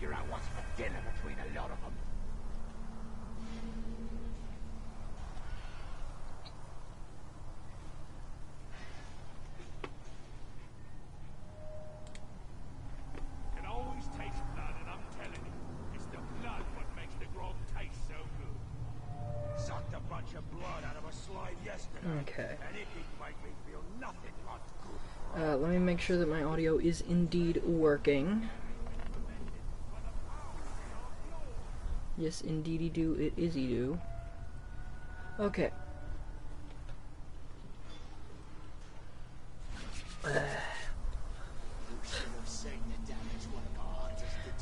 figure out what's for dinner between a lot of them. Can always taste blood, and I'm telling you, it's the blood what makes the grog taste so good. Sucked a bunch of blood out of a slide yesterday. Okay. And it didn't make me feel nothing like good. Let me make sure that my audio is indeed working. Yes, indeedy do, it isy do. Okay.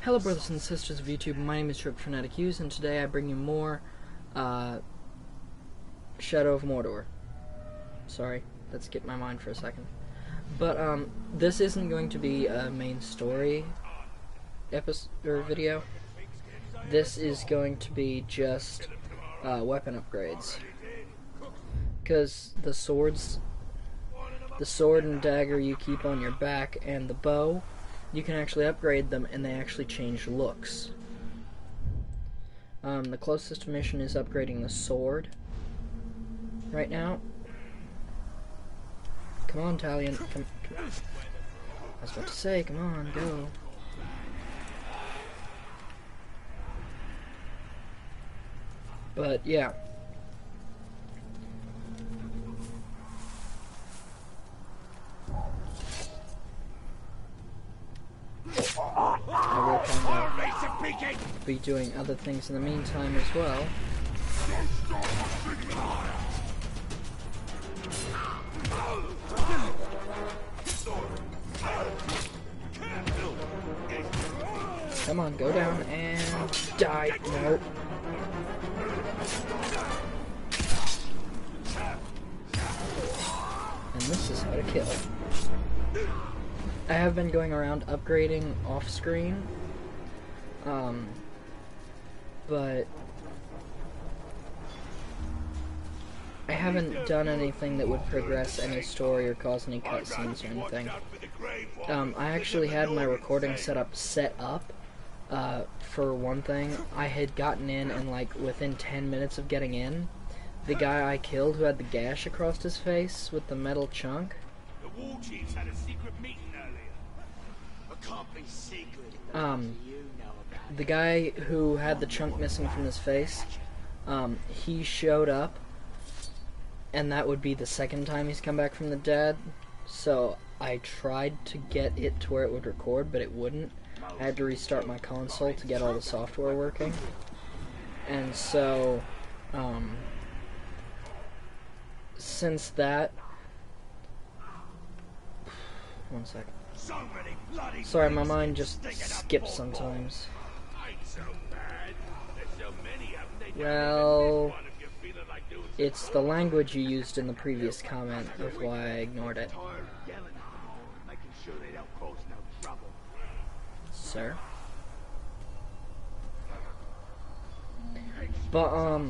Hello brothers and sisters of YouTube, my name is TripFanaticUs, and today I bring you more Shadow of Mordor. Sorry, that skipped my mind for a second. But this isn't going to be a main story episode or video. This is going to be just weapon upgrades. Because the sword and dagger you keep on your back, and the bow, you can actually upgrade them, and they actually change looks. The closest mission is upgrading the sword right now. Come on, Talion. Come. I was about to say, come on, go. But, yeah. I will kind of be doing other things in the meantime as well. Come on, go down and die. No. And this is how to kill. I have been going around upgrading off screen, but I haven't done anything that would progress any story or cause any cutscenes or anything. I actually had my recording setup set up. For one thing, I had gotten in, and like within 10 minutes of getting in, the guy I killed who had the gash across his face with the metal chunk. The war chiefs had a secret meeting earlier. It can't be secret. The guy who had the chunk missing from his face, he showed up, and that would be the second time he's come back from the dead. So I tried to get it to where it would record, but it wouldn't. I had to restart my console to get all the software working. And so, since that... One second. Sorry, my mind just skips sometimes. Well, it's the language you used in the previous comment of why I ignored it. Sir? But,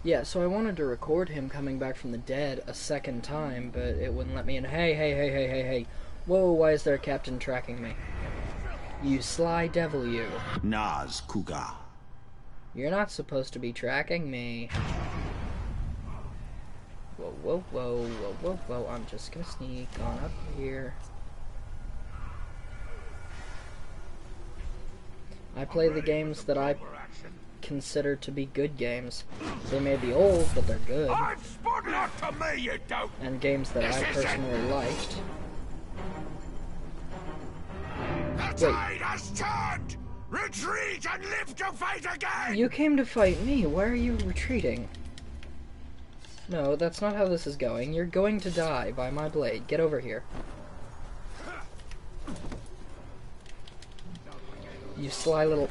yeah, so I wanted to record him coming back from the dead a second time, but it wouldn't let me in. Hey. Whoa, why is there a captain tracking me? You sly devil, you. Naz Kuga. You're not supposed to be tracking me. Whoa. I'm just gonna sneak on up here. I play the games that I consider to be good games. They may be old, but they're good. And games that I personally liked. Wait. Retreat and live to fight again! You came to fight me. Why are you retreating? No, that's not how this is going. You're going to die by my blade. Get over here. You sly little...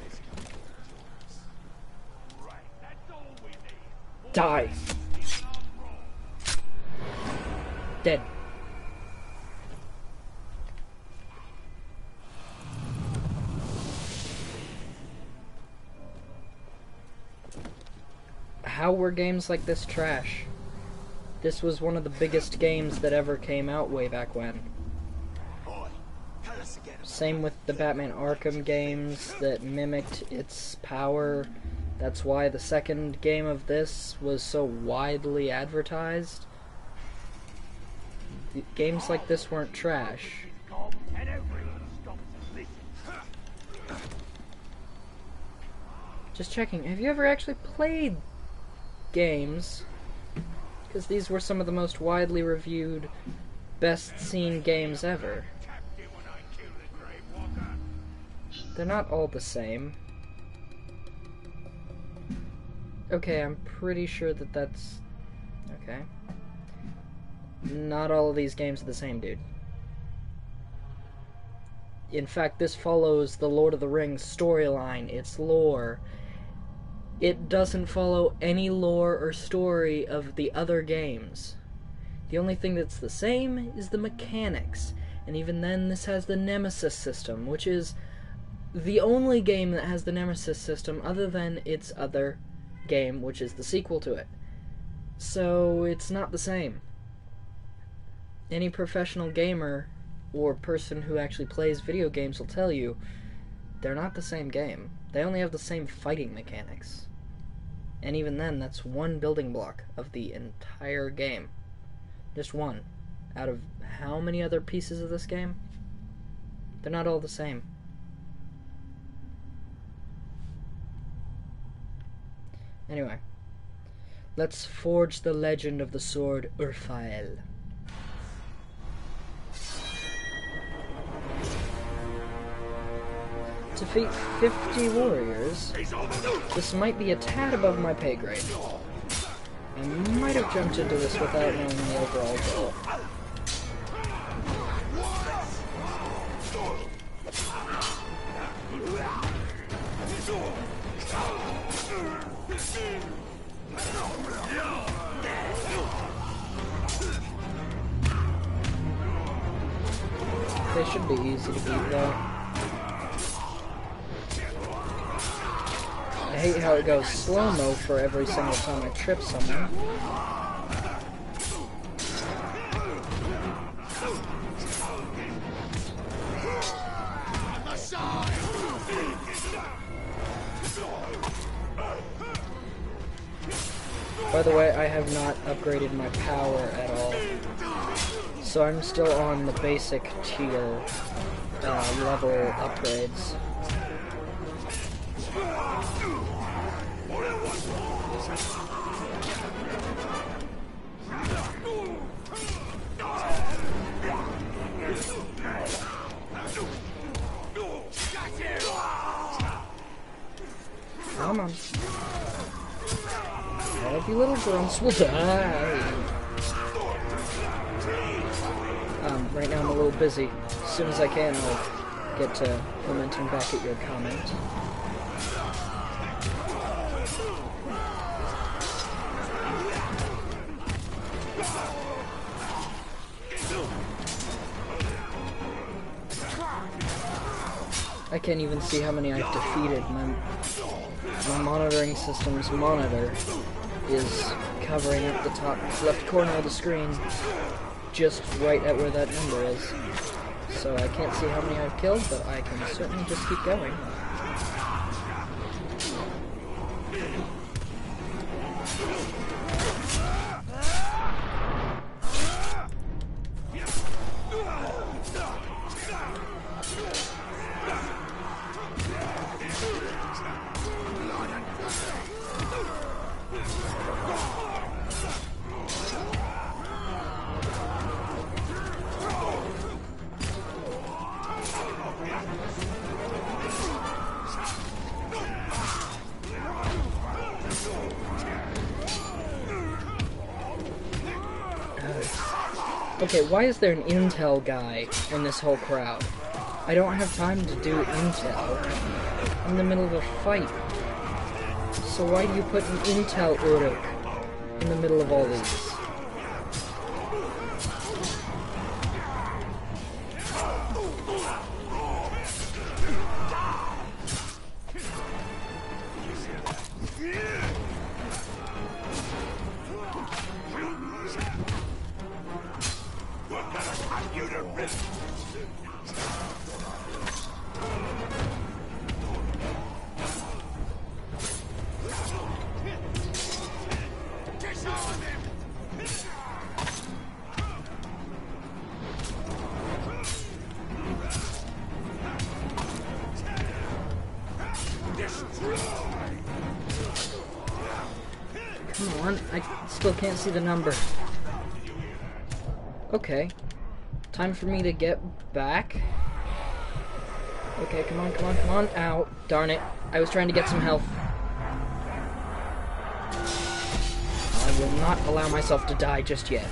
Die! Dead. How were games like this trash? This was one of the biggest games that ever came out way back when. Same with the Batman Arkham games that mimicked its power. That's why the second game of this was so widely advertised. Games like this weren't trash. Just checking, have you ever actually played games? Because these were some of the most widely reviewed, best seen games ever. They're not all the same. Okay, I'm pretty sure that that's... okay. Not all of these games are the same, dude. In fact, this follows the Lord of the Rings storyline, its lore. It doesn't follow any lore or story of the other games. The only thing that's the same is the mechanics, and even then this has the Nemesis system, which is the only game that has the Nemesis system other than its other game, which is the sequel to it. So it's not the same. Any professional gamer or person who actually plays video games will tell you they're not the same game. They only have the same fighting mechanics. And even then, that's one building block of the entire game. Just one. Out of how many other pieces of this game? They're not all the same. Anyway, let's forge the legend of the sword Urfael. Defeat 50 warriors. This might be a tad above my pay grade. I might have jumped into this without knowing the overall goal. They should be easy to beat though. I hate how it goes slow-mo for every single time I trip someone. By the way, I have not upgraded my power at all. So I'm still on the basic tier level upgrades. Come on. All of you little grunts will die. Right now I'm a little busy. As soon as I can, I'll get to commenting back at your comment. I can't even see how many I've defeated. My monitoring system's monitor is covering up the top left corner of the screen, just right at where that number is. So I can't see how many I've killed, but I can certainly just keep going. Okay, why is there an intel guy in this whole crowd? I don't have time to do intel. I'm in the middle of a fight. So why do you put an intel Uruk in the middle of all these? Come on, I still can't see the number. Okay. Time for me to get back. Okay, come on, come on, come on. Ow, darn it. I was trying to get some health. I will not allow myself to die just yet.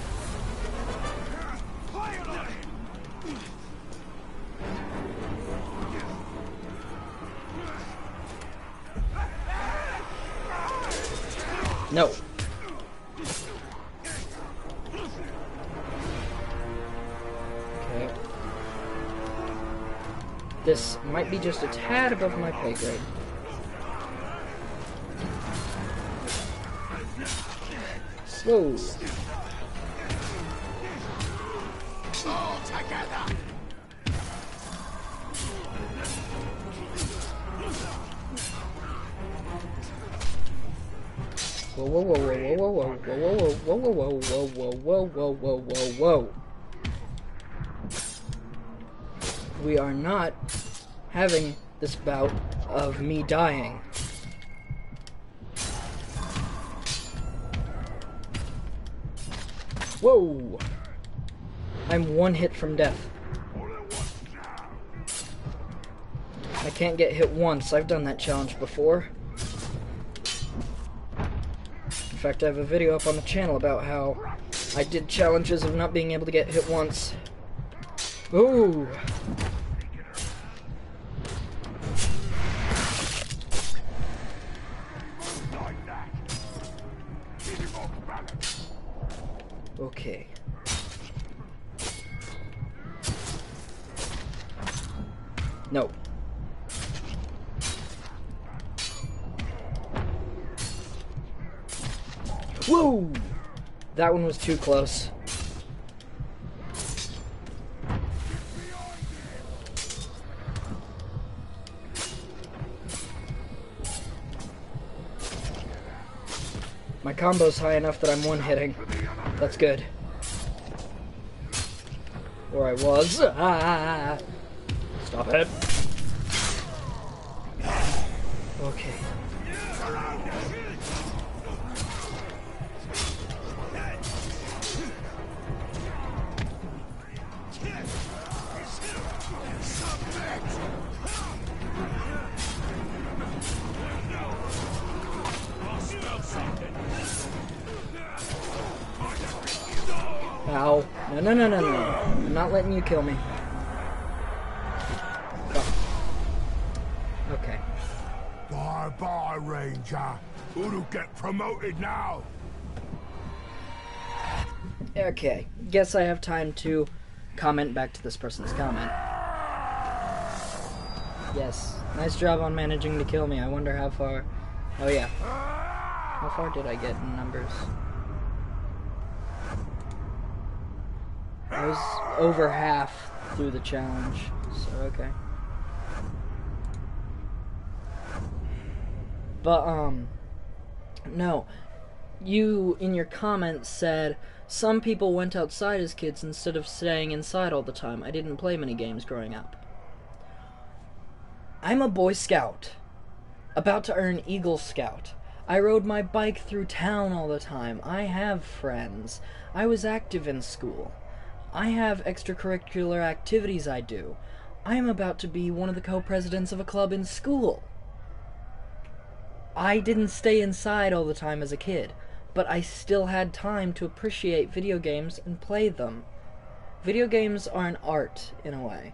No. Okay. This might be just a tad above my pay grade. Whoa. All together. Whoa, whoa, whoa, whoa, whoa, whoa, whoa, whoa, whoa, whoa, whoa, whoa, whoa, whoa, whoa, whoa. We are not having this bout of me dying. Whoa! I'm one hit from death. I can't get hit once. I've done that challenge before. In fact, I have a video up on the channel about how I did challenges of not being able to get hit once. Ooh! Okay. No. Whoa! That one was too close. My combo's high enough that I'm one-hitting. That's good. Or I was. Ah! Stop it. Okay. Ow. No, no, no, no, no. I'm not letting you kill me. Oh. Okay. Bye bye, Ranger. Who'll get promoted now? Okay. Guess I have time to comment back to this person's comment. Yes. Nice job on managing to kill me. I wonder how far... Oh, yeah. How far did I get in numbers? I was over half through the challenge, so okay. But, no. You, in your comments, said, some people went outside as kids instead of staying inside all the time. I didn't play many games growing up. I'm a Boy Scout, about to earn Eagle Scout. I rode my bike through town all the time. I have friends. I was active in school. I have extracurricular activities I do. I am about to be one of the co-presidents of a club in school. I didn't stay inside all the time as a kid, but I still had time to appreciate video games and play them. Video games are an art, in a way.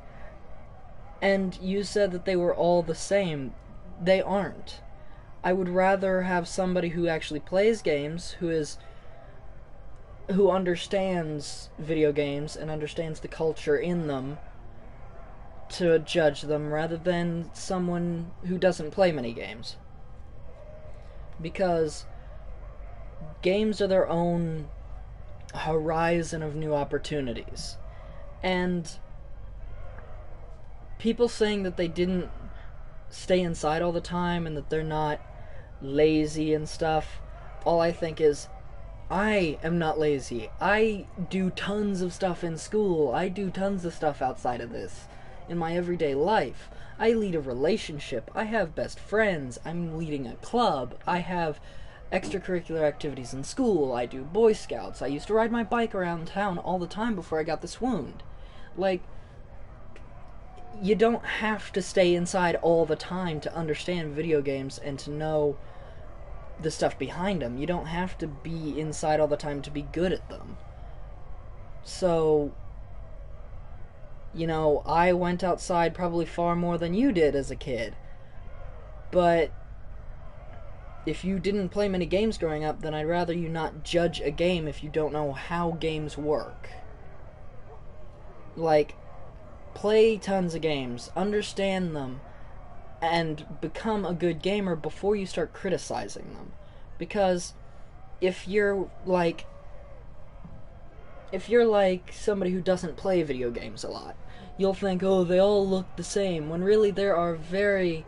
And you said that they were all the same. They aren't. I would rather have somebody who actually plays games, who understands video games and understands the culture in them, to judge them, rather than someone who doesn't play many games. Because games are their own horizon of new opportunities. And people saying that they didn't stay inside all the time and that they're not lazy and stuff, all I think is, I am not lazy. I do tons of stuff in school. I do tons of stuff outside of this in my everyday life. I lead a relationship. I have best friends. I'm leading a club. I have extracurricular activities in school. I do Boy Scouts. I used to ride my bike around town all the time before I got this wound. Like, you don't have to stay inside all the time to understand video games and to know the stuff behind them. You don't have to be inside all the time to be good at them. So, you know, I went outside probably far more than you did as a kid. But if you didn't play many games growing up, then I'd rather you not judge a game if you don't know how games work. Like, play tons of games, understand them, and become a good gamer before you start criticizing them. Because if you're like somebody who doesn't play video games a lot, you'll think, oh, they all look the same, when really there are varying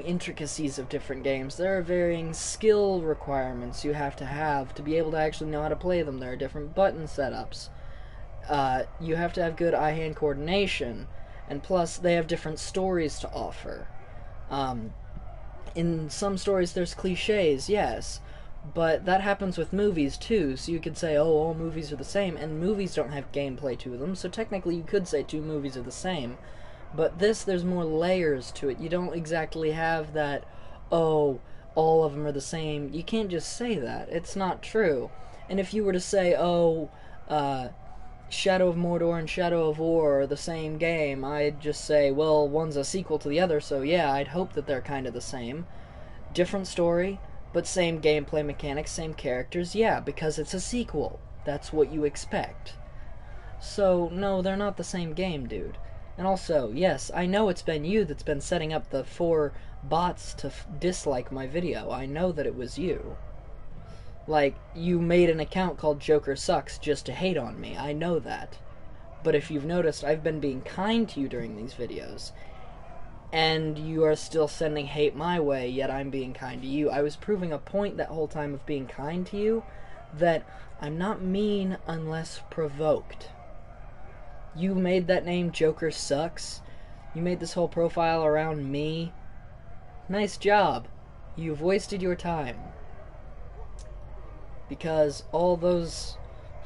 intricacies of different games. There are varying skill requirements you have to be able to actually know how to play them. There are different button setups. You have to have good eye-hand coordination, and plus they have different stories to offer. In some stories there's cliches, yes, but that happens with movies too, so you could say, oh, all movies are the same, and movies don't have gameplay to them, so technically you could say 2 movies are the same. But this, there's more layers to it. You don't exactly have that, oh, all of them are the same. You can't just say that. It's not true. And if you were to say, oh, Shadow of Mordor and Shadow of War are the same game, I'd just say, well, one's a sequel to the other, so yeah, I'd hope that they're kind of the same. Different story, but same gameplay mechanics, same characters, yeah, because it's a sequel. That's what you expect. So, no, they're not the same game, dude. And also, yes, I know it's been you that's been setting up the 4 bots to dislike my video. I know that it was you. Like, you made an account called Joker Sucks just to hate on me. I know that. But if you've noticed, I've been being kind to you during these videos. And you are still sending hate my way, yet I'm being kind to you. I was proving a point that whole time of being kind to you, that I'm not mean unless provoked. You made that name Joker Sucks. You made this whole profile around me. Nice job. You've wasted your time. Because all those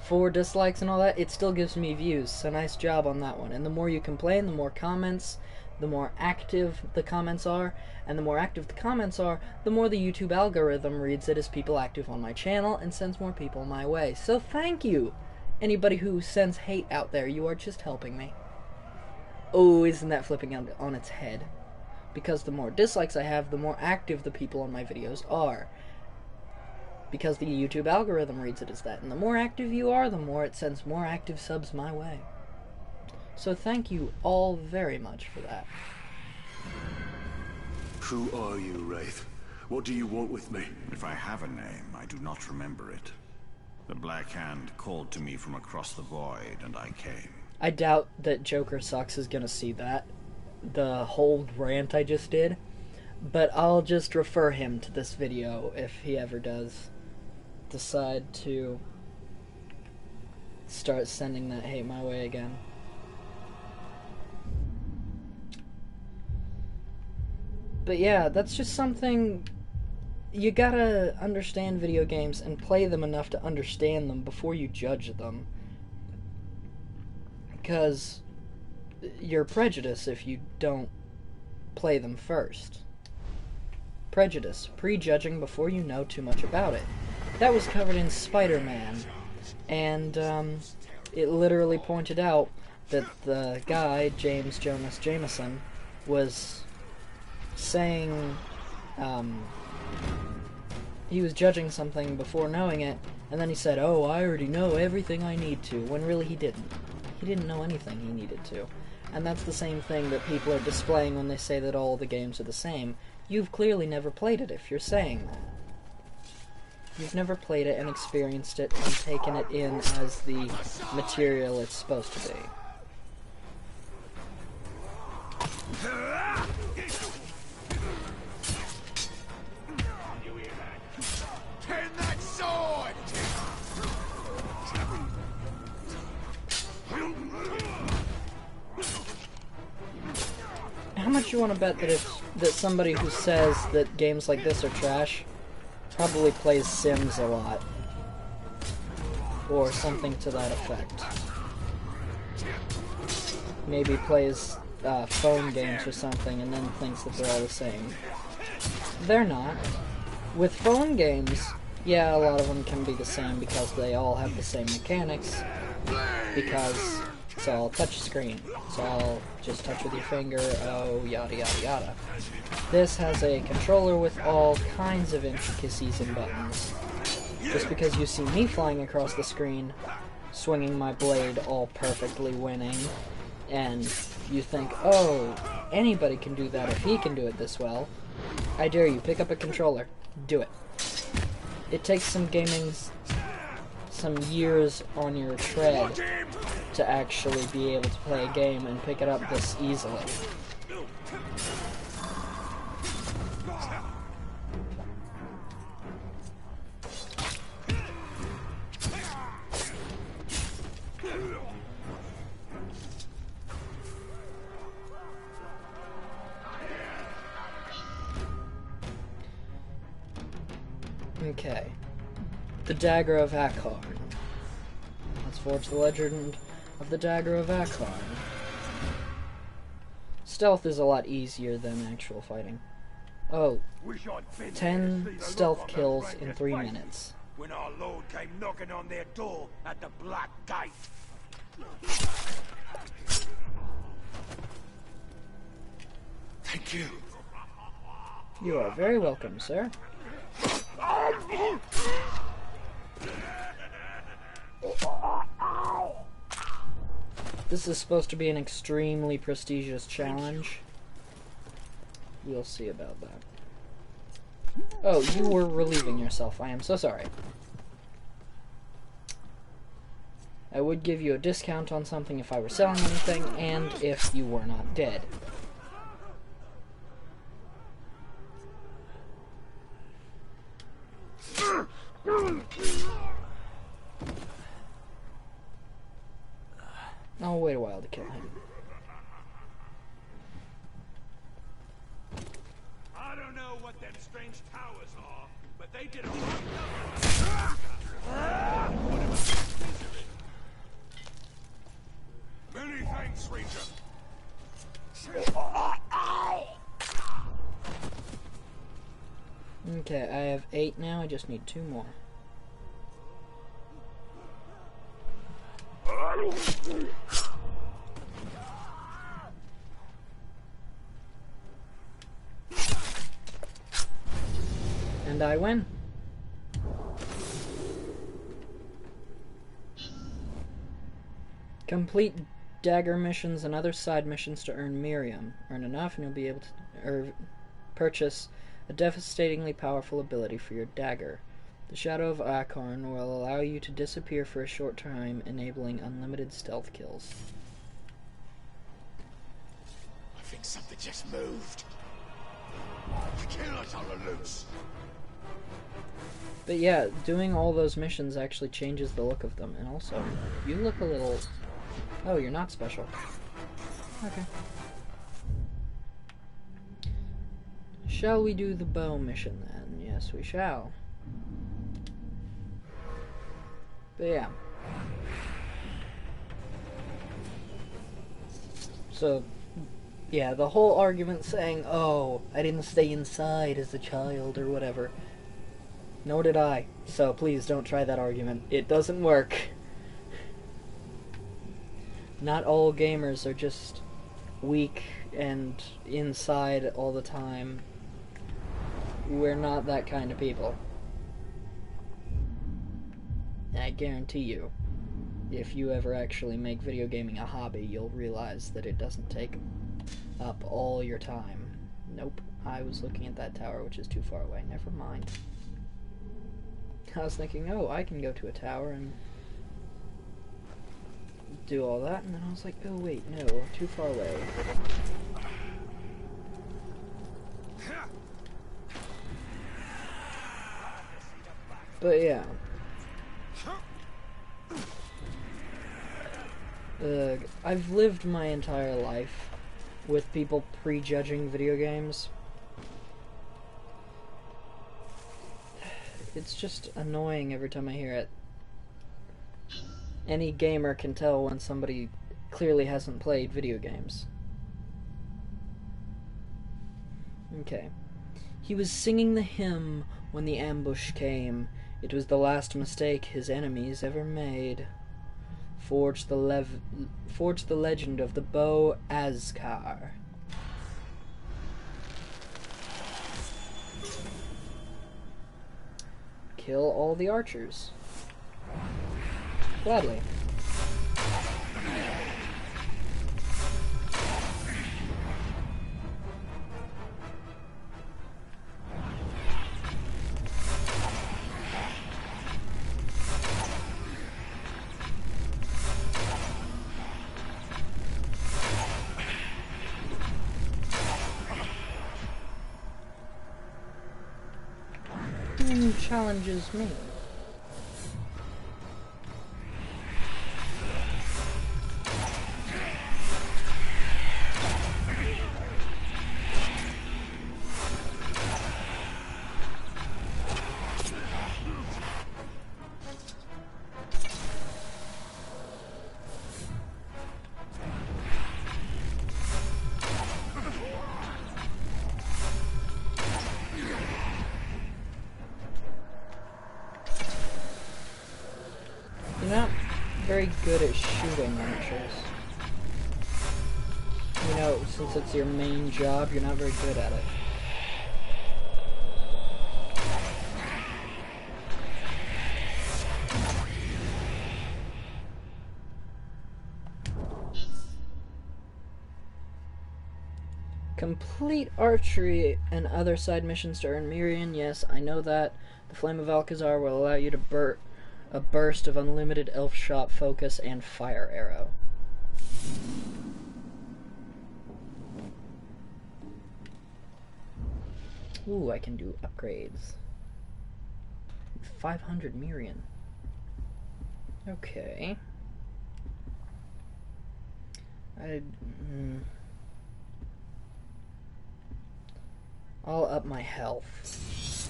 4 dislikes and all that, it still gives me views, so nice job on that one. And the more you complain, the more comments, the more active the comments are, and the more active the comments are, the more the YouTube algorithm reads it as people active on my channel and sends more people my way. So thank you! Anybody who sends hate out there, you are just helping me. Oh, isn't that flipping on its head? Because the more dislikes I have, the more active the people on my videos are. Because the YouTube algorithm reads it as that. And the more active you are, the more it sends more active subs my way. So thank you all very much for that. Who are you, Wraith? What do you want with me? If I have a name, I do not remember it. The Black Hand called to me from across the void, and I came. I doubt that Joker Sucks is gonna see that, the whole rant I just did, but I'll just refer him to this video if he ever does decide to start sending that hate my way again. But yeah, that's just something. You gotta understand video games and play them enough to understand them before you judge them. Because you're prejudiced if you don't play them first. Prejudice, prejudging before you know too much about it. That was covered in Spider-Man, and it literally pointed out that the guy, James Jonas Jameson, was saying, he was judging something before knowing it, and then he said, oh, I already know everything I need to, when really he didn't. He didn't know anything he needed to. And that's the same thing that people are displaying when they say that all the games are the same. You've clearly never played it if you're saying that. You've never played it and experienced it and taken it in as the material it's supposed to be. Turn that sword! How much you want to bet that somebody who says that games like this are trash Probably plays Sims a lot. Or something to that effect. Maybe plays phone games or something and then thinks that they're all the same. They're not. With phone games, yeah, a lot of them can be the same because they all have the same mechanics. Because it's all touch screen. It's all just touch with your finger, oh, yada yada yada. This has a controller with all kinds of intricacies and buttons. Just because you see me flying across the screen, swinging my blade all perfectly winning, and you think, oh, anybody can do that if he can do it this well, I dare you, pick up a controller. Do it. It takes some years on your tread to actually be able to play a game and pick it up this easily. Okay. The Dagger of Akhorn. Let's forge the legend of the Dagger of Akhorn. Stealth is a lot easier than actual fighting. Oh, 10 stealth kills in 3 minutes. When our Lord came knocking on their door at the Black Gate. Thank you. You are very welcome, sir. This is supposed to be an extremely prestigious challenge. We'll see about that. Oh, you were relieving yourself. I am so sorry. I would give you a discount on something if I were selling anything, and if you were not dead. I'll wait a while to kill him. I don't know what them strange towers are, but they did a Many thanks, Ranger. Okay, I have 8 now, I just need 2 more. And I win. Complete dagger missions and other side missions to earn Miriam. Earn enough and you'll be able to purchase a devastatingly powerful ability for your dagger. The Shadow of Akhorn will allow you to disappear for a short time, enabling unlimited stealth kills. I think something just moved. The killer's on the loose. But yeah, doing all those missions actually changes the look of them. And also, you look a little... Oh, you're not special. Okay. Shall we do the bow mission then? Yes, we shall. But yeah. So, yeah, the whole argument saying, oh, I didn't stay inside as a child or whatever. Nor did I. So please don't try that argument. It doesn't work. Not all gamers are just weak and inside all the time. We're not that kind of people. I guarantee you, if you ever actually make video gaming a hobby, you'll realize that it doesn't take up all your time. Nope, I was looking at that tower, which is too far away. Never mind. I was thinking, oh, I can go to a tower and do all that, and then I was like, oh wait, no, too far away. But yeah. I've lived my entire life with people prejudging video games. It's just annoying every time I hear it. Any gamer can tell when somebody clearly hasn't played video games. Okay. He was singing the hymn when the ambush came. It was the last mistake his enemies ever made. Forged the legend of the bow Azkar. Kill all the archers. Gladly. Who challenges me? You're not very good at shooting archers. You know, since it's your main job, you're not very good at it. Complete archery and other side missions to earn Mirian. Yes, I know that. The Flame of Alcazar will allow you to a burst of unlimited elf shot focus and fire arrow. Ooh, I can do upgrades. 500 Mirian. Okay. I'll up my health.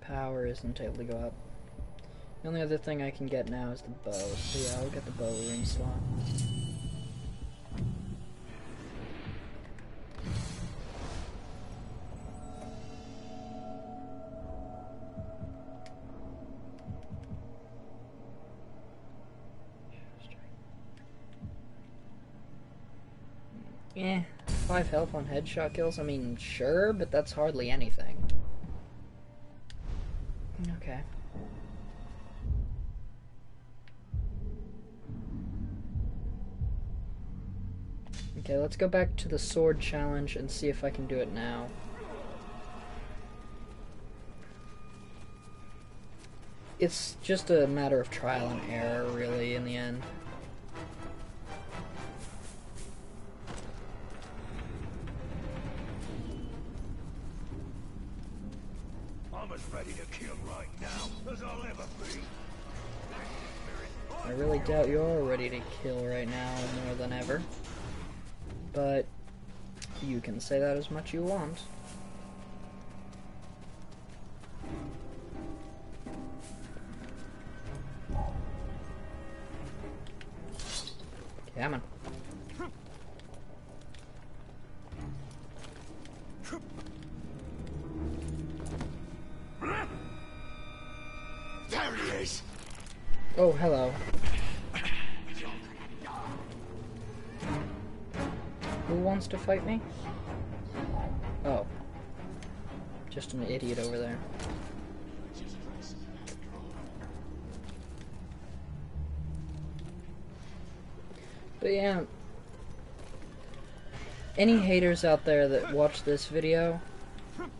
Power isn't able to go up. The only other thing I can get now is the bow, so yeah, I'll get the bow ring slot. Eh, 5 health on headshot kills? I mean, sure, but that's hardly anything. Okay. Okay, let's go back to the sword challenge and see if I can do it now. It's just a matter of trial and error, really, in the end. I'm as ready to kill right now as I'll ever be. I really doubt you're ready to kill right now more than ever. But you can say that as much as you want. Come on. There he is! Oh, hello. Who wants to fight me? Oh. Just an idiot over there. But yeah, any haters out there that watch this video,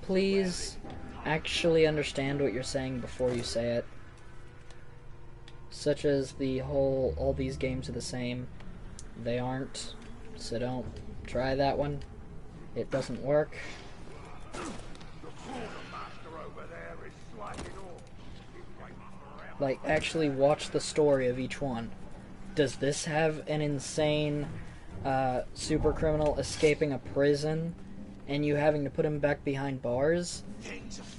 please actually understand what you're saying before you say it. Such as the whole, all these games are the same. They aren't, so don't try that one. It doesn't work. Like, actually watch the story of each one. Does this have an insane super criminal escaping a prison and you having to put him back behind bars.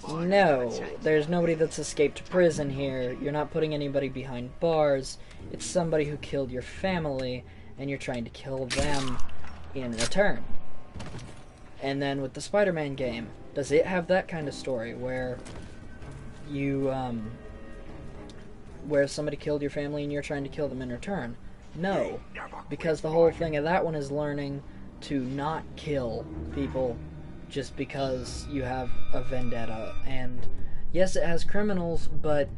No, there's nobody that's escaped prison here. You're not putting anybody behind bars. It's somebody who killed your family, and you're trying to kill them in return. And then with the Spider-Man game, does it have that kind of story where you, where somebody killed your family and you're trying to kill them in return? No, because the whole thing of that one is learning to not kill people just because you have a vendetta. And yes, it has criminals, but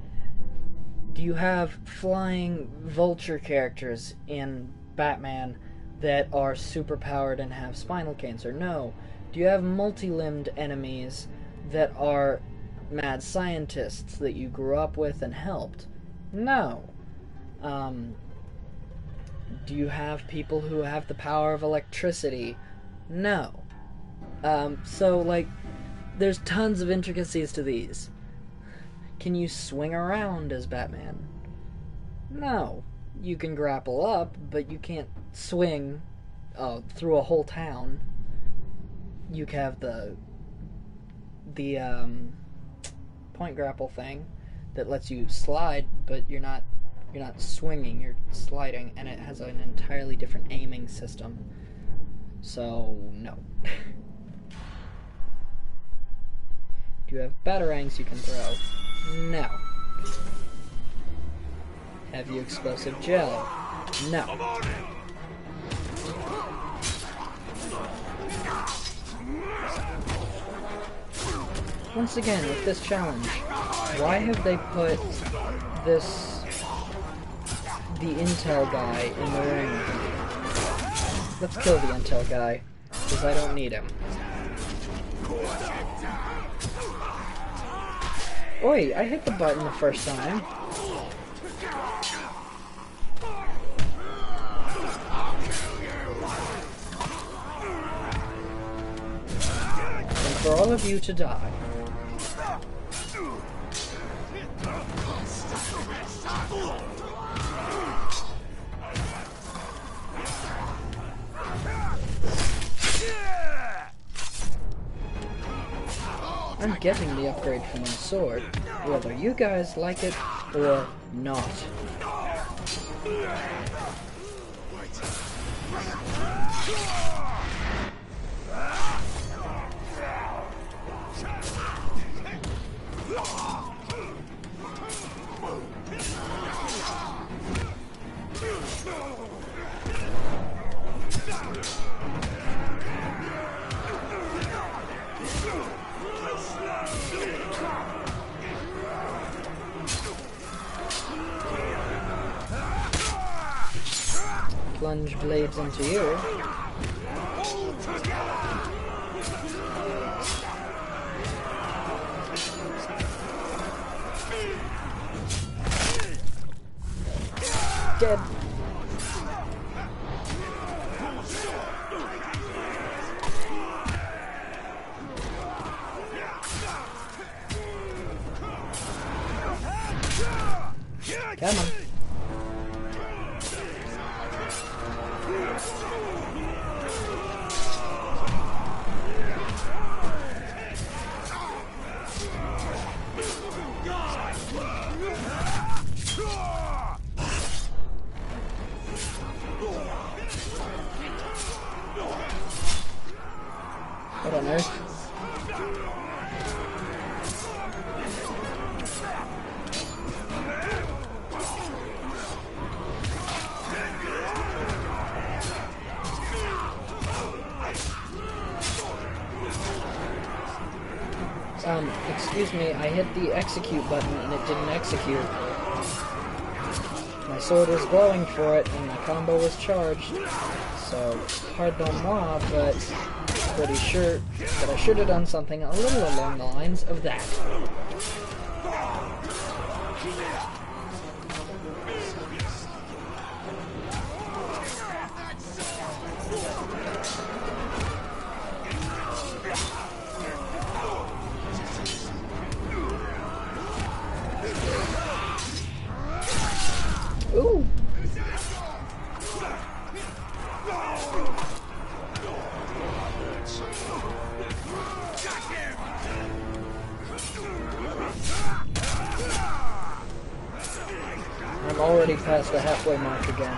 do you have flying vulture characters in Batman that are superpowered and have spinal cancer? No. Do you have multi-limbed enemies that are mad scientists that you grew up with and helped? No. Do you have people who have the power of electricity? No. So, like, there's tons of intricacies to these. Can you swing around as Batman? No. You can grapple up, but you can't swing through a whole town. You have the point grapple thing that lets you slide, but you're not swinging, you're sliding, and it has an entirely different aiming system. So, no. Do you have batarangs you can throw? No. Have you explosive gel? No. Once again, with this challenge, why have they put the intel guy in the ring with me? Let's kill the intel guy, because I don't need him. Oi, I hit the button the first time. And for all of you to die. I'm getting the upgrade for my sword, whether you guys like it or not. Plunge blades into you. Dead. Come on. What on earth? Excuse me, I hit the execute button and it didn't execute. My sword was glowing for it and my combo was charged. So, pardon moi, but pretty sure that I should have done something a little along the lines of that. Ooh! past the halfway mark again.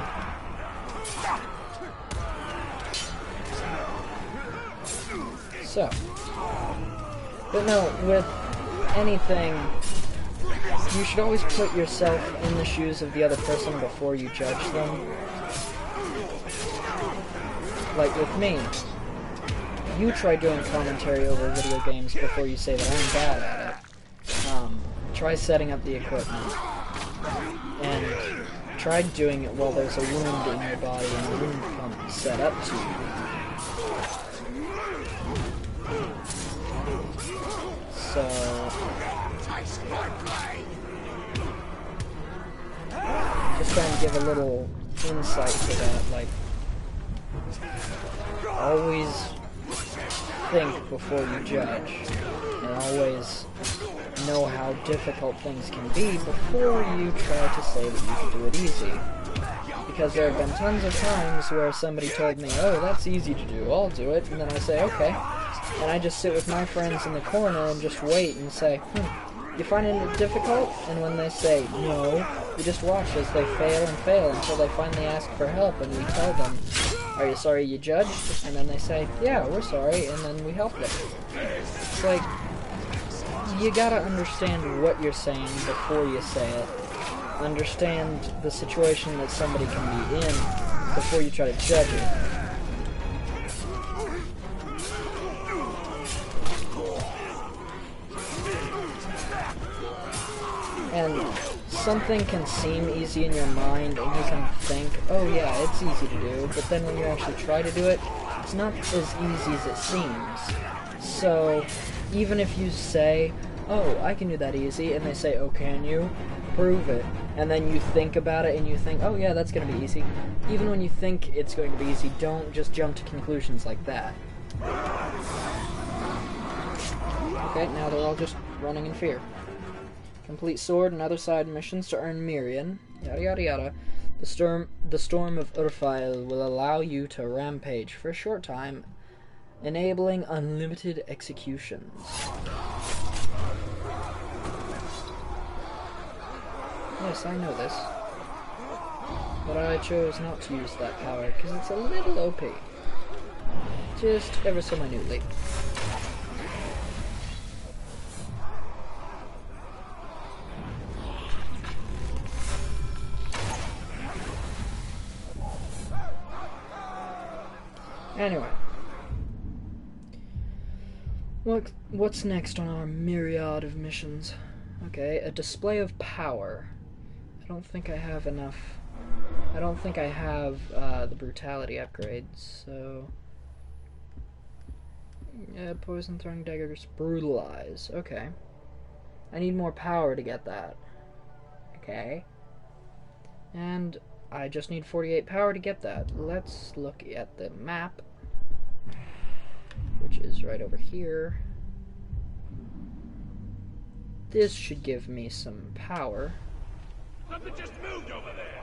So, but no, with anything, you should always put yourself in the shoes of the other person before you judge them. Like with me, you try doing commentary over video games before you say that I'm bad at it. Try setting up the equipment. And try doing it while there's a wound in your body and a wound pump set up to you. So, just trying to give a little insight to that, like, always think before you judge, and always know how difficult things can be before you try to say that you can do it easy. Because there have been tons of times where somebody told me, oh, that's easy to do, I'll do it, and then I say, okay. And I just sit with my friends in the corner and just wait and say, you finding it difficult? And when they say no, we just watch as they fail and fail until they finally ask for help, and we tell them, are you sorry you judged? And then they say, yeah, we're sorry, and then we help them. It's like, you gotta understand what you're saying before you say it. Understand the situation that somebody can be in before you try to judge it. And something can seem easy in your mind, and you can think, oh yeah, it's easy to do, but then when you actually try to do it, it's not as easy as it seems. So, even if you say, oh, I can do that easy, and they say, oh, can you? Prove it. And then you think about it, and you think, oh yeah, that's going to be easy. Even when you think it's going to be easy, don't just jump to conclusions like that. Okay, now they're all just running in fear. Complete sword and other side missions to earn Mirian. Yada yada yada. The storm of Urfael will allow you to rampage for a short time, enabling unlimited executions. Yes, I know this. But I chose not to use that power because it's a little OP. Just ever so minutely. Anyway, what's next on our myriad of missions? Okay, a display of power. I don't think I have enough. I don't think I have the brutality upgrades, so... Yeah, poison throwing daggers, brutalize. Okay. I need more power to get that. Okay. And I just need 48 power to get that. Let's look at the map, which is right over here. This should give me some power. Something just moved over there.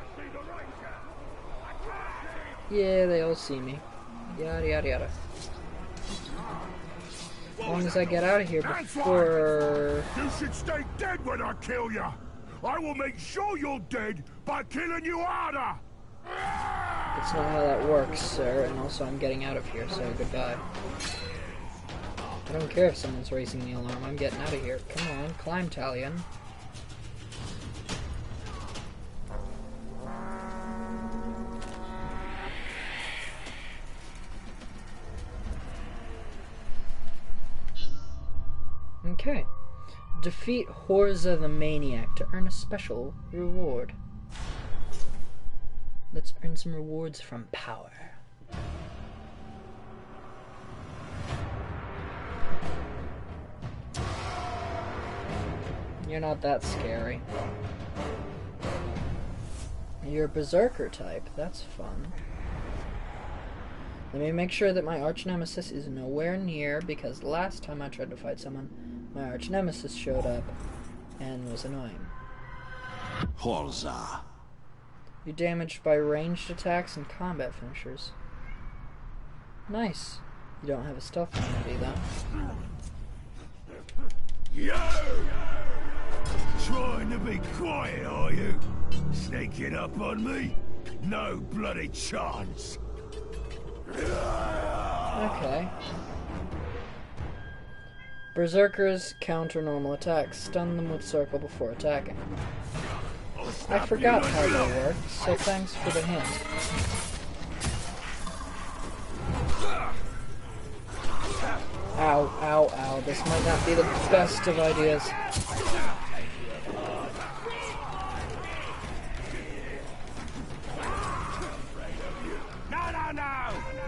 Yeah, they all see me. Yada yada yada. As long as I get out of here before... You should stay dead when I kill you. I will make sure you're dead by killing you harder. That's not how that works, sir. And also, I'm getting out of here, so goodbye. I don't care if someone's raising the alarm. I'm getting out of here. Come on, climb, Talion. Okay. Defeat Horza the Maniac to earn a special reward. Let's earn some rewards from power. You're not that scary. You're a berserker type. That's fun. Let me make sure that my arch nemesis is nowhere near, because last time I tried to fight someone, my arch nemesis showed up and was annoying. Horza. You're damaged by ranged attacks and combat finishers. Nice. You don't have a stealth ability though. Yo! Trying to be quiet, are you? Sneaking up on me? No bloody chance. Okay. Berserkers counter normal attacks. Stun them with circle before attacking. I forgot how they work, so thanks for the hint. Ow, ow, ow. This might not be the best of ideas.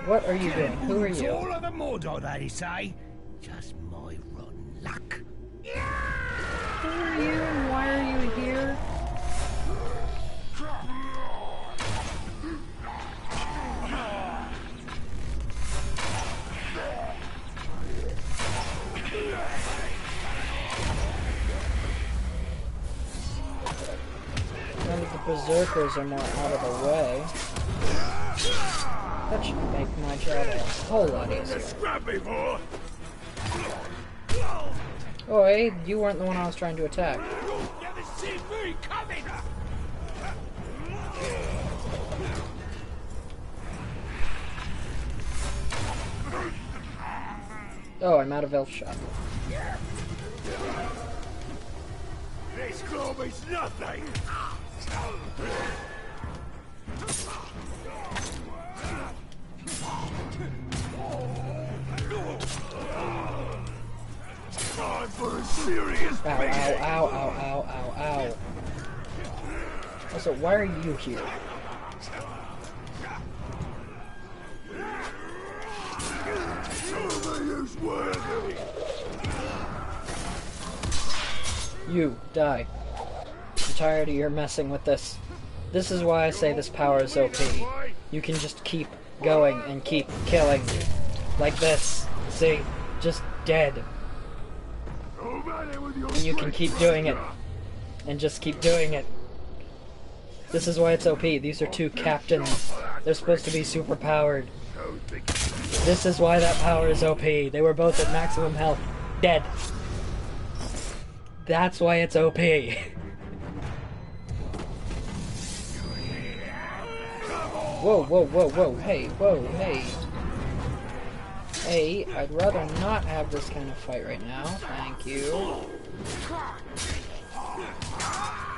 What are you doing? Who are you? All of the Mordor, they say. Just my rotten luck. Who are you and why are you here? Now that the berserkers are more out of the way, that should make my job a whole lot easier. Oh, hey, you weren't the one I was trying to attack. Never see me coming. Oh, I'm out of elf shot. This claw means nothing. Time for a serious Ow, ow, ow, ow, ow, ow, ow. Also, why are you here? You, die. I'm tired of your messing with this. This is why I say this power is OP. You can just keep going and keep killing. Like this. See? Just dead. And you can keep doing it. And just keep doing it. This is why it's OP. These are two captains. They're supposed to be super powered. This is why that power is OP. They were both at maximum health. Dead. That's why it's OP. Whoa, whoa, whoa, whoa, hey, whoa, hey. Hey, I'd rather not have this kind of fight right now. Thank you.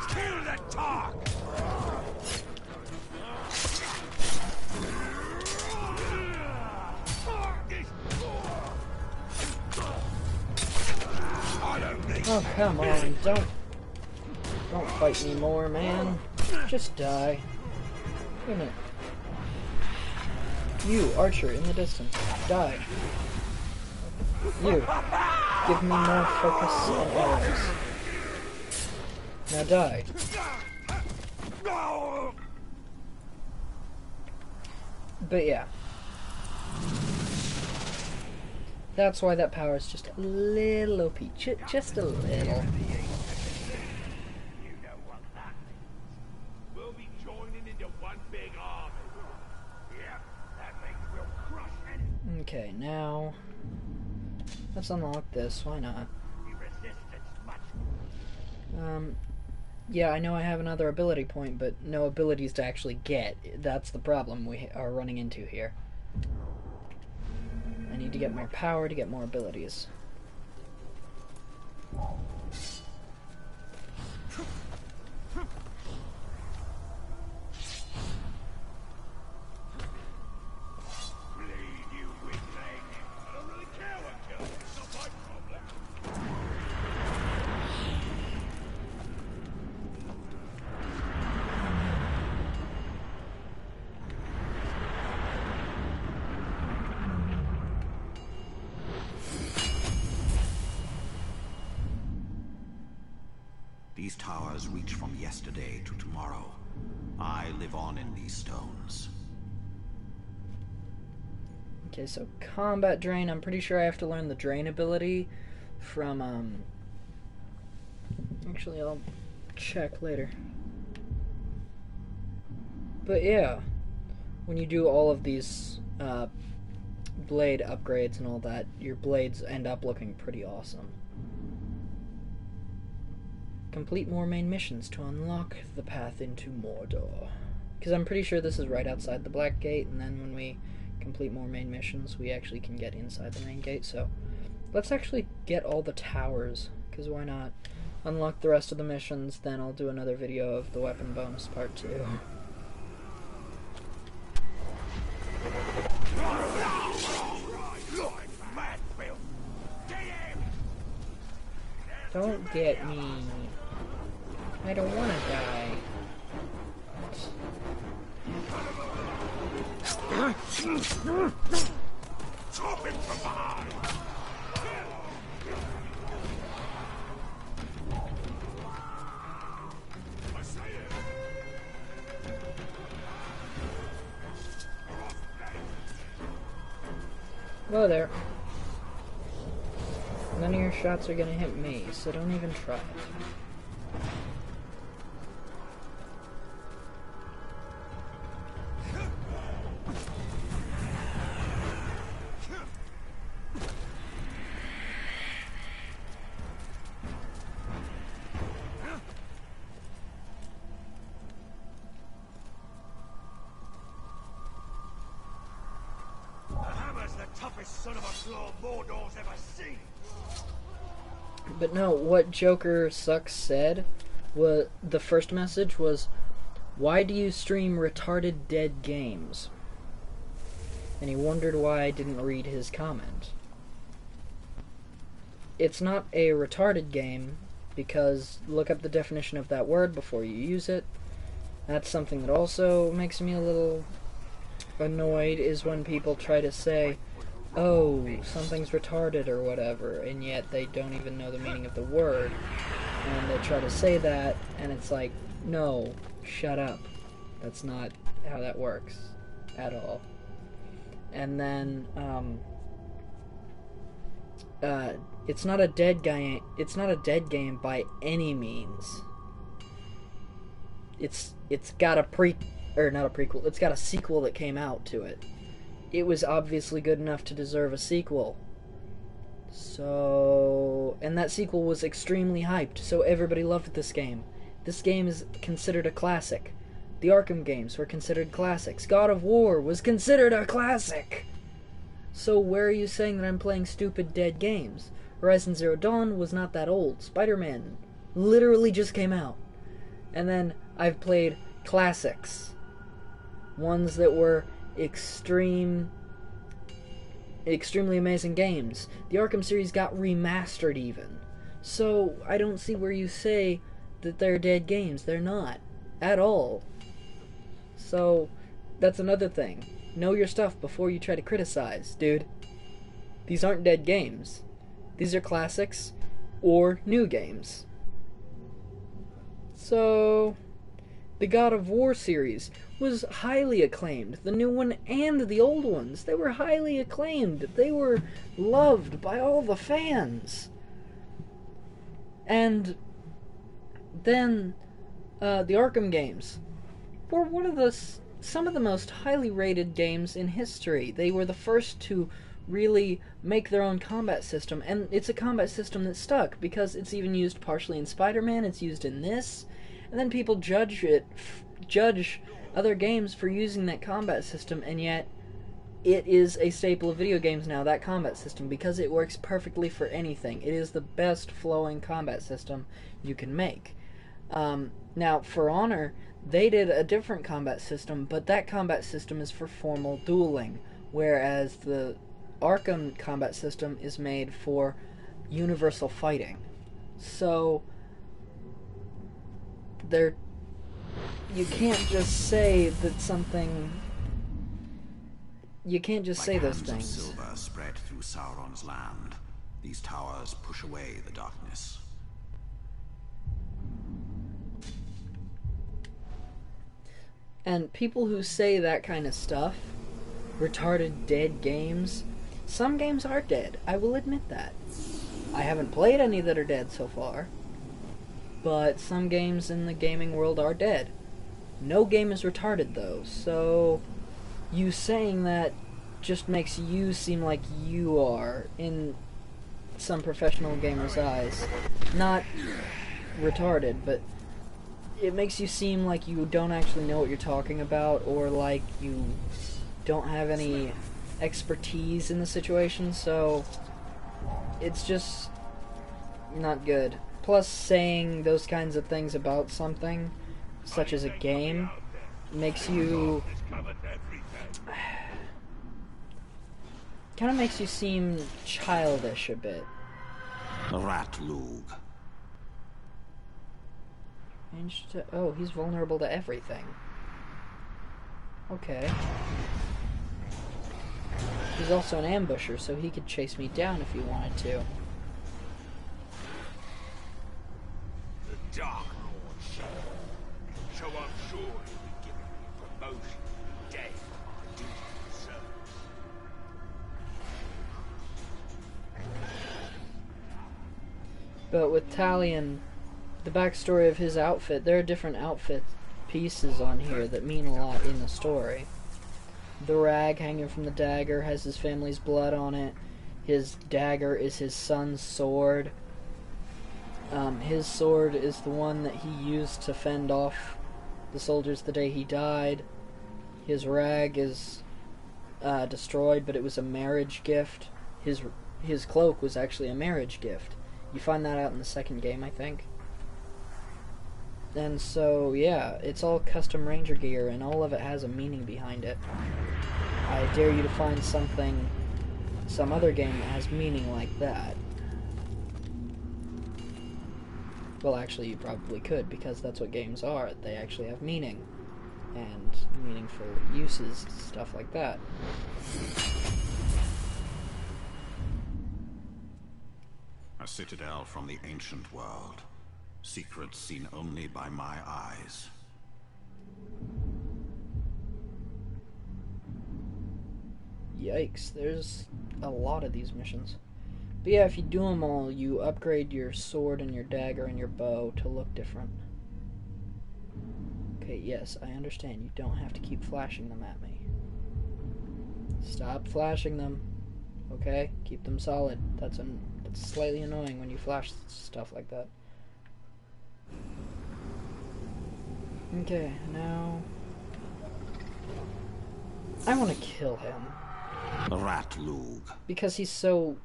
Kill the talk. Oh, come on, don't fight me more, man. Just die. Wait a minute. You, archer, in the distance. Die. You. Give me more focus and arrows. Now die. But yeah. That's why that power is just a little OP. Just a little. We'll be joining into one big army. Yeah, that means we'll crush any Okay, now let's unlock this. Why not? resistance much. Yeah, I know I have another ability point, but no abilities to actually get. That's the problem we are running into here. I need to get more power to get more abilities. These towers reach from yesterday to tomorrow. I live on in these stones. Okay, so combat drain. I'm pretty sure I have to learn the drain ability from, actually, I'll check later. But yeah, when you do all of these, blade upgrades and all that, your blades end up looking pretty awesome. complete more main missions to unlock the path into Mordor. Because I'm pretty sure this is right outside the Black Gate, and then when we complete more main missions, we actually can get inside the main gate. So let's actually get all the towers, because why not? Unlock the rest of the missions, then I'll do another video of the weapon bonus part 2. Don't get me. I don't want to die. Chop him from behind! I say it! Whoa there. None of your shots are gonna hit me, so don't even try it. Toughest son of a claw Mordor's ever seen. But no, what Joker Sucks said was, the first message was, why do you stream retarded dead games? And he wondered why I didn't read his comment. It's not a retarded game, because look up the definition of that word before you use it. That's something that also makes me a little annoyed, is when people try to say, oh, something's retarded or whatever, and yet they don't even know the meaning of the word, and they try to say that, and it's like, no, shut up. That's not how that works at all. And then, it's not a dead game by any means. It's got a it's got a sequel that came out to it. It was obviously good enough to deserve a sequel. So, and that sequel was extremely hyped, so everybody loved this game. This game is considered a classic. The Arkham games were considered classics. God of War was considered a classic! So where are you saying that I'm playing stupid dead games? Horizon Zero Dawn was not that old. Spider-Man literally just came out. And then I've played classics. Ones that were extremely amazing games. The Arkham series got remastered even. So I don't see where you say that they're dead games. They're not. At all. So that's another thing. Know your stuff before you try to criticize, dude. These aren't dead games. These are classics or new games. So the God of War series was highly acclaimed. The new one and the old ones. They were highly acclaimed. They were loved by all the fans. And then the Arkham games were some of the most highly rated games in history. They were the first to really make their own combat system, and it's a combat system that stuck because it's even used partially in Spider-Man, it's used in this, and then people judge other games for using that combat system, and yet it is a staple of video games now, that combat system, because it works perfectly for anything. It is the best flowing combat system you can make. Now, For Honor, they did a different combat system, but that combat system is for formal dueling, whereas the Arkham combat system is made for universal fighting. So you can't just say that something. You can't just say those things. Silver spread through Sauron's land. These towers push away the darkness. And people who say that kind of stuff, retarded dead games, some games are dead. I will admit that. I haven't played any that are dead so far, but some games in the gaming world are dead. No game is retarded though, so you saying that just makes you seem like you are in some professional gamer's eyes. Not retarded, but it makes you seem like you don't actually know what you're talking about, or like you don't have any expertise in the situation, so it's just not good. Plus, saying those kinds of things about something, such as a game, makes you... kind of makes you seem childish a bit. Rat Lug. Oh, he's vulnerable to everything. Okay. He's also an ambusher, so he could chase me down if he wanted to. The Dark Lord showed. So I'm sure he'll be giving me a promotion, death, or duty of service. But with Talion, the backstory of his outfit, there are different outfit pieces on here that mean a lot in the story. The rag hanging from the dagger has his family's blood on it. His dagger is his son's sword. His sword is the one that he used to fend off the soldiers the day he died. His rag is destroyed, but it was a marriage gift. His cloak was actually a marriage gift. You find that out in the second game, I think. And so, yeah, it's all custom ranger gear, and all of it has a meaning behind it. I dare you to find something, some other game that has meaning like that. Well, actually, you probably could, because that's what games are. They actually have meaning, and meaningful uses, stuff like that. A citadel from the ancient world. Secrets seen only by my eyes. Yikes, there's a lot of these missions. But yeah, if you do them all, you upgrade your sword and your dagger and your bow to look different. Okay, yes, I understand. You don't have to keep flashing them at me. Stop flashing them. Okay? Keep them solid. That's slightly annoying when you flash stuff like that. Okay, now... I want to kill him. Rat Lug. Because he's so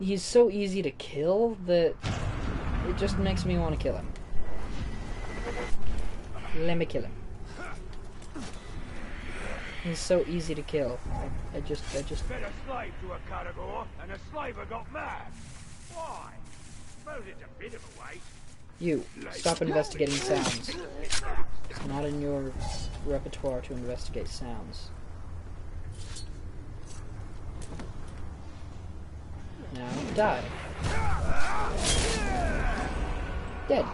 easy to kill that it just makes me want to kill him. Let me kill him. He's so easy to kill. I just... Been a slave to a Caragor, and a slaver got mad. Why? Suppose it's a bit of a waste. You, stop investigating sounds. It's not in your repertoire to investigate sounds. Now, die. Dead.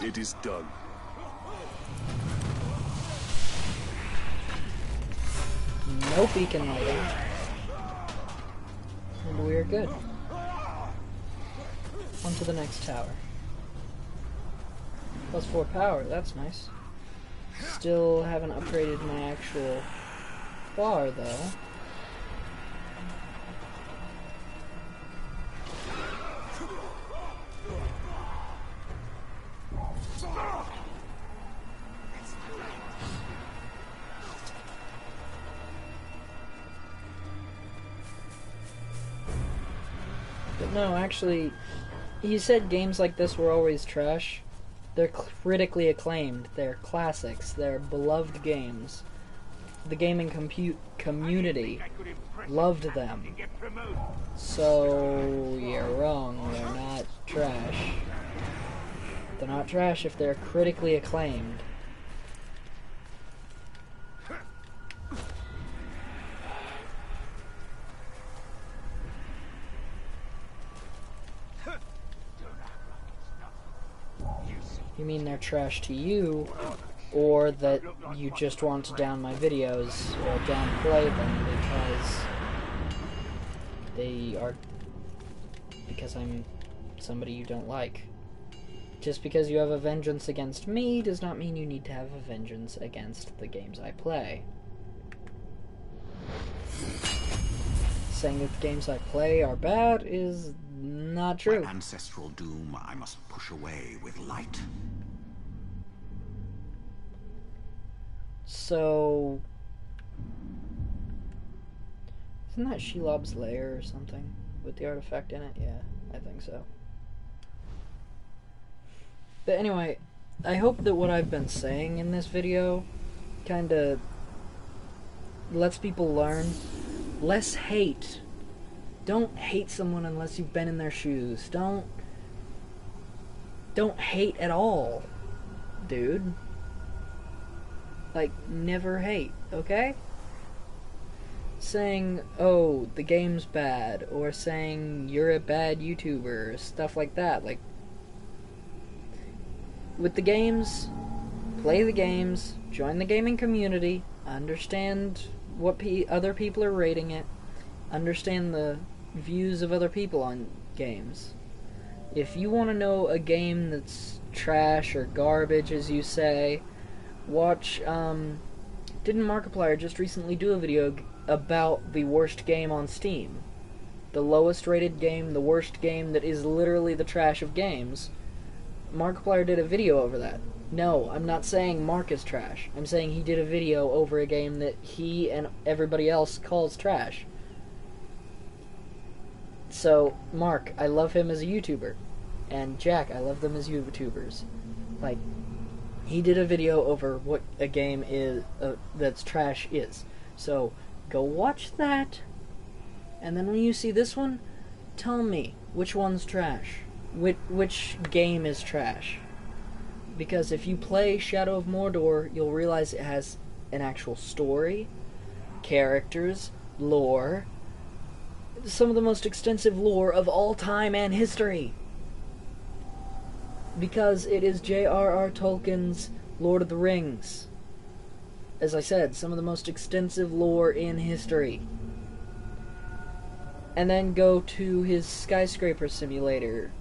It is done. No beacon lighting. And we're good. On to the next tower. +4 power, that's nice. Still haven't upgraded my actual bar, though. But no, actually, he said games like this were always trash. They're critically acclaimed. They're classics. They're beloved games. The gaming community loved them. So, you're wrong. They're not trash. They're not trash if they're critically acclaimed. You mean they're trash to you, or that you just want to down my videos, or downplay them because I'm somebody you don't like. Just because you have a vengeance against me does not mean you need to have a vengeance against the games I play. saying that the games I play are bad is not true. My ancestral doom I must push away with light. So, isn't that Shelob's lair or something with the artifact in it? Yeah, I think so. But anyway, I hope that what I've been saying in this video kind of lets people learn. Less hate. Don't hate someone unless you've been in their shoes. Don't hate at all, dude. Like, never hate, okay? Saying, oh, the game's bad, or saying you're a bad YouTuber, stuff like that. Like, with the games, play the games, join the gaming community, understand what other people are rating it, understand the views of other people on games. If you want to know a game that's trash or garbage, as you say, watch, didn't Markiplier just recently do a video about the worst game on Steam? The lowest rated game, the worst game that is literally the trash of games. Markiplier did a video over that. No, I'm not saying Mark is trash. I'm saying he did a video over a game that he and everybody else calls trash. So, Mark, I love him as a YouTuber. And Jack, I love them as YouTubers. Like, he did a video over what a game is that's trash is. So, go watch that. And then when you see this one, tell me which one's trash. Which game is trash. Because if you play Shadow of Mordor, you'll realize it has an actual story, characters, lore, some of the most extensive lore of all time and history. Because it is J.R.R. Tolkien's Lord of the Rings. As I said, some of the most extensive lore in history. And then go to his Skyscraper Simulator.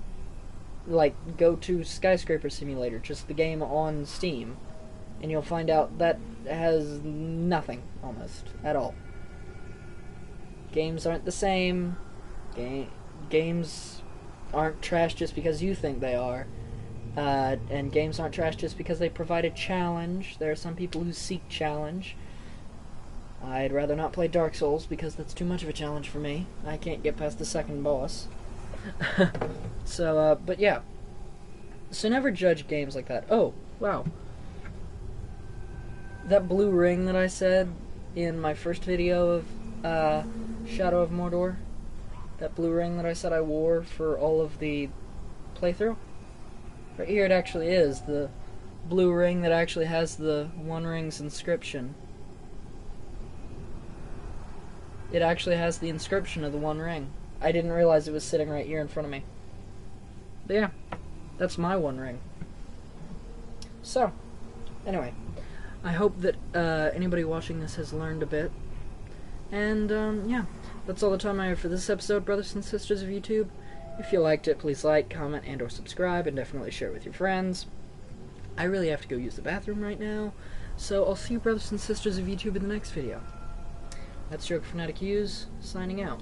Like, go to Skyscraper Simulator, just the game on Steam, and you'll find out that has nothing, almost, at all. Games aren't the same. Games aren't trash just because you think they are. And games aren't trash just because they provide a challenge. There are some people who seek challenge. I'd rather not play Dark Souls because that's too much of a challenge for me. I can't get past the second boss. So, but yeah. So never judge games like that. Oh, wow. That blue ring that I said in my first video of Shadow of Mordor, that blue ring that I said I wore for all of the playthrough, right here it actually is, the blue ring that actually has the One Ring's inscription. It actually has the inscription of the One Ring. I didn't realize it was sitting right here in front of me. But yeah, that's my One Ring. So, anyway, I hope that anybody watching this has learned a bit. And, yeah, that's all the time I have for this episode, brothers and sisters of YouTube. If you liked it, please like, comment, and or subscribe, and definitely share it with your friends. I really have to go use the bathroom right now, so I'll see you brothers and sisters of YouTube in the next video. That's Joke Fanatic Hughes, signing out.